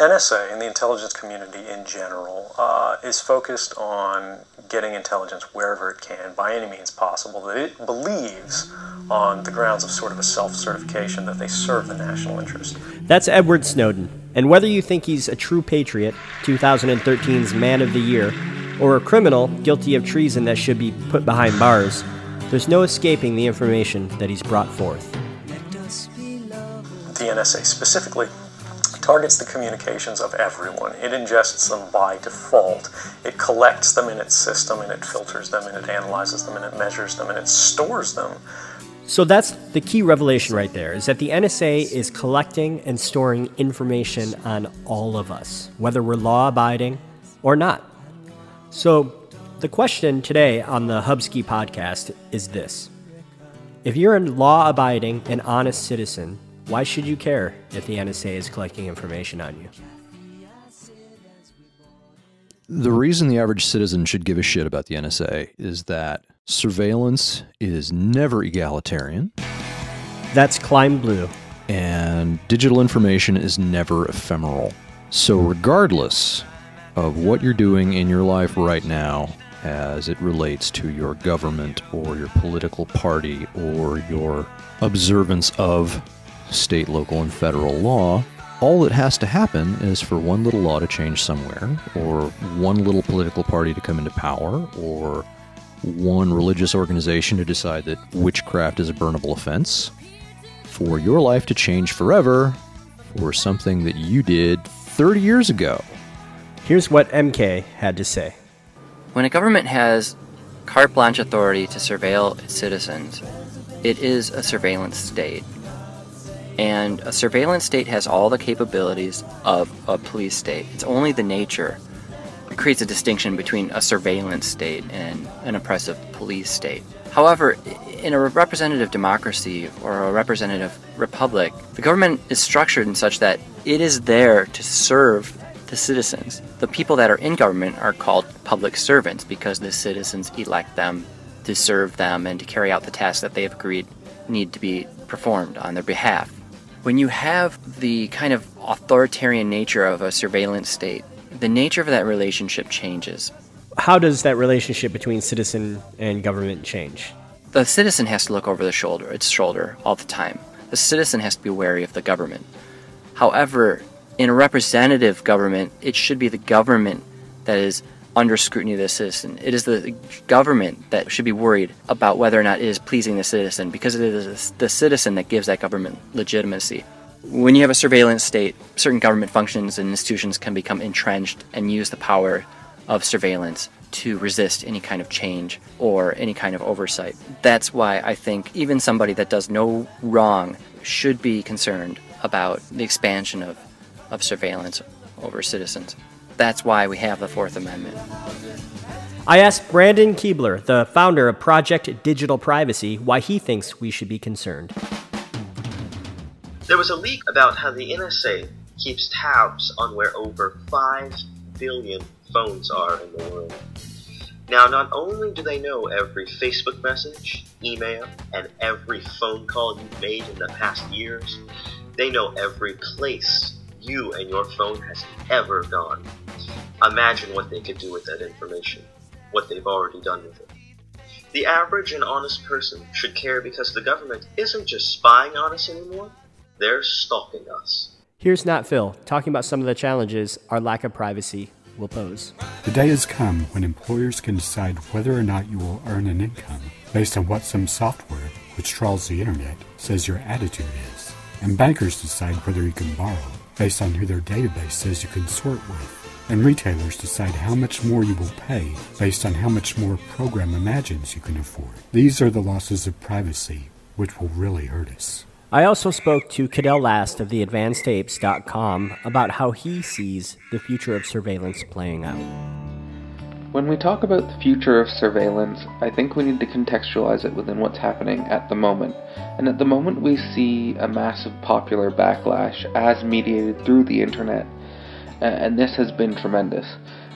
NSA and the intelligence community in general is focused on getting intelligence wherever it can, by any means possible, that it believes on the grounds of sort of a self-certification that they serve the national interest. That's Edward Snowden. And whether you think he's a true patriot, 2013's Man of the Year, or a criminal guilty of treason that should be put behind bars, there's no escaping the information that he's brought forth. The NSA specifically targets the communications of everyone. It ingests them by default. It collects them in its system, and it filters them, and it analyzes them, and it measures them, and it stores them. So that's the key revelation right there, is that the NSA is collecting and storing information on all of us, whether we're law-abiding or not. So the question today on the Hubski podcast is this. If you're a law-abiding and honest citizen, why should you care if the NSA is collecting information on you? The reason the average citizen should give a shit about the NSA is that surveillance is never egalitarian. That's Climb Blue. And digital information is never ephemeral. So regardless of what you're doing in your life right now as it relates to your government or your political party or your observance of state, local, and federal law, all that has to happen is for one little law to change somewhere, or one little political party to come into power, or one religious organization to decide that witchcraft is a burnable offense, for your life to change forever for something that you did 30 years ago. Here's what MK had to say. When a government has carte blanche authority to surveil its citizens, it is a surveillance state. And a surveillance state has all the capabilities of a police state. It's only the nature that creates a distinction between a surveillance state and an oppressive police state. However, in a representative democracy or a representative republic, the government is structured in such that it is there to serve the citizens. The people that are in government are called public servants because the citizens elect them to serve them and to carry out the tasks that they have agreed need to be performed on their behalf. When you have the kind of authoritarian nature of a surveillance state, the nature of that relationship changes. How does that relationship between citizen and government change? The citizen has to look over its shoulder all the time. The citizen has to be wary of the government. However, in a representative government, it should be the government that is under scrutiny of the citizen. It is the government that should be worried about whether or not it is pleasing the citizen, because it is the citizen that gives that government legitimacy. When you have a surveillance state, certain government functions and institutions can become entrenched and use the power of surveillance to resist any kind of change or any kind of oversight. That's why I think even somebody that does no wrong should be concerned about the expansion of surveillance over citizens. That's why we have the Fourth Amendment. I asked Brandon Keebler, the founder of Project Digital Privacy, why he thinks we should be concerned. There was a leak about how the NSA keeps tabs on where over 5 billion phones are in the world. Now, not only do they know every Facebook message, email, and every phone call you've made in the past years, they know every place you and your phone has ever gone. Imagine what they could do with that information, what they've already done with it. The average and honest person should care because the government isn't just spying on us anymore, they're stalking us. Here's Not Phil talking about some of the challenges our lack of privacy will pose. The day has come when employers can decide whether or not you will earn an income based on what some software, which trawls the internet, says your attitude is. And bankers decide whether you can borrow based on who their database says you can sort with. And retailers decide how much more you will pay based on how much more program imagines you can afford. These are the losses of privacy, which will really hurt us. I also spoke to Cadell Last of the AdvancedTapes.com about how he sees the future of surveillance playing out. When we talk about the future of surveillance, I think we need to contextualize it within what's happening at the moment. And at the moment we see a massive popular backlash as mediated through the internet. And this has been tremendous.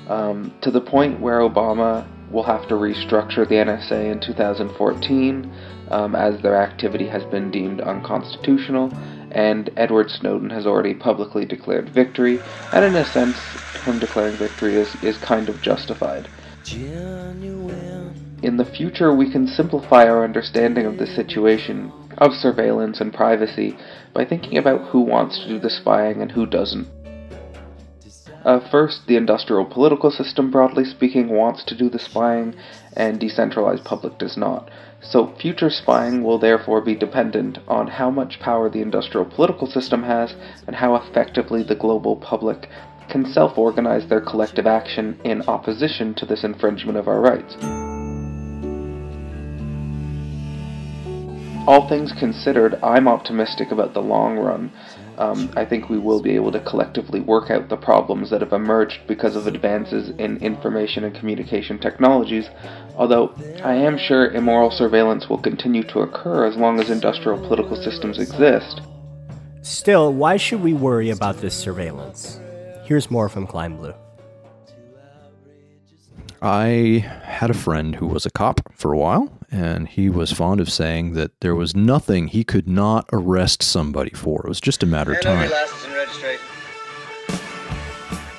To the point where Obama will have to restructure the NSA in 2014 as their activity has been deemed unconstitutional, and Edward Snowden has already publicly declared victory, and in a sense, him declaring victory is kind of justified. In the future, we can simplify our understanding of the situation of surveillance and privacy by thinking about who wants to do the spying and who doesn't. First, the industrial political system, broadly speaking, wants to do the spying, and decentralized public does not. So future spying will therefore be dependent on how much power the industrial political system has and how effectively the global public can self-organize their collective action in opposition to this infringement of our rights. All things considered, I'm optimistic about the long run. I think we will be able to collectively work out the problems that have emerged because of advances in information and communication technologies, although I am sure immoral surveillance will continue to occur as long as industrial political systems exist. Still, why should we worry about this surveillance? Here's more from Klein Blue. I had a friend who was a cop for a while, and he was fond of saying that there was nothing he could not arrest somebody for. It was just a matter of time.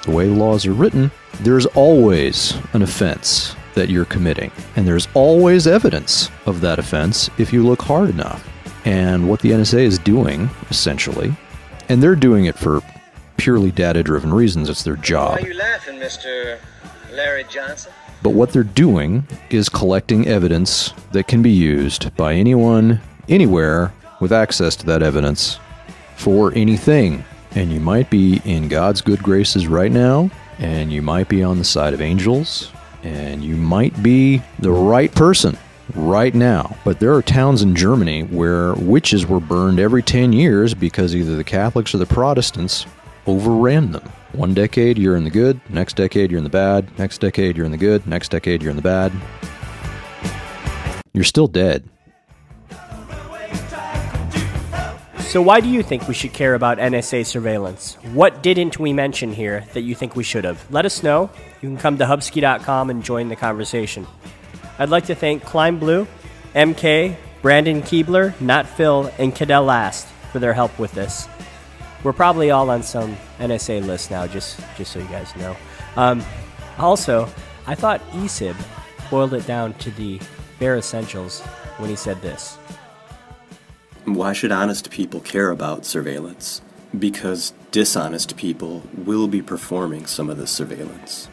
The way laws are written, there's always an offense that you're committing, and there's always evidence of that offense if you look hard enough. And what the NSA is doing, essentially, and they're doing it for purely data-driven reasons, it's their job. Why are you laughing, Mr. Larry Johnson? But what they're doing is collecting evidence that can be used by anyone, anywhere, with access to that evidence for anything. And you might be in God's good graces right now, and you might be on the side of angels, and you might be the right person right now. But there are towns in Germany where witches were burned every 10 years because either the Catholics or the Protestants overran them. One decade, you're in the good. Next decade, you're in the bad. Next decade, you're in the good. Next decade, you're in the bad. You're still dead. So why do you think we should care about NSA surveillance? What didn't we mention here that you think we should have? Let us know. You can come to Hubsky.com and join the conversation. I'd like to thank Klein Blue, MK, Brandon Keebler, Not Phil, and Cadell Last for their help with this. We're probably all on some NSA list now, just so you guys know. Also, I thought Esib boiled it down to the bare essentials when he said this. Why should honest people care about surveillance? Because dishonest people will be performing some of the surveillance.